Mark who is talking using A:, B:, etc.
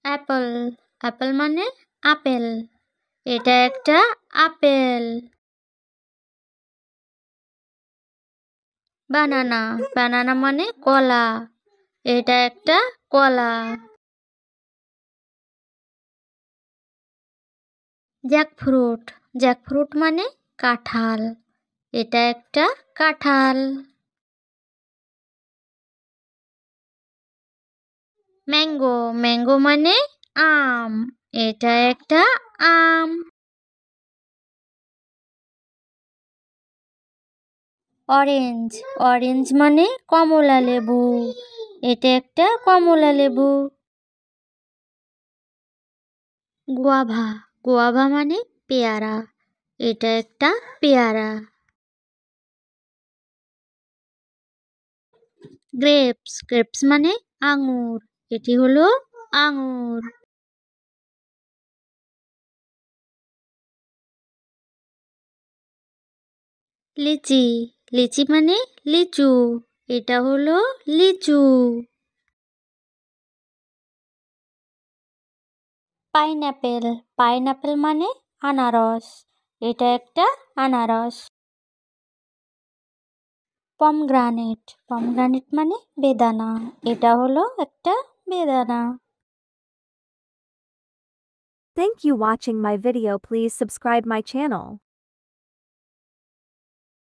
A: Apple Apple মানে apple, এটা একটা আপেল। বানানা বানানা মানে কলা, এটা একটা কলা। জ্যাকফ্রুট জ্যাকফ্রুট মানে কাঁঠাল, এটা একটা কাঁঠাল। ম্যাঙ্গো ম্যাঙ্গো মানে আম, এটা একটা আম। অরেঞ্জ অরেঞ্জ মানে কমলা লেবু, এটা একটা কমলা লেবু। গুয়াভা গুয়াভা মানে পেয়ারা, এটা একটা পেয়ারা। গ্রেপস গ্রেপস মানে আঙুর, এটি হলো আঙুর। লিচি লিচি মানে লিচু, এটা হলো লিচু। পাইনঅ্যাপেল পাইনঅ্যাপেল মানে আনারস, এটা একটা আনারস। পমগ্রানেট পমগ্রানেট মানে বেদানা, এটা হলো একটা বেদানা।
B: Thank you watching my video. Please subscribe my channel.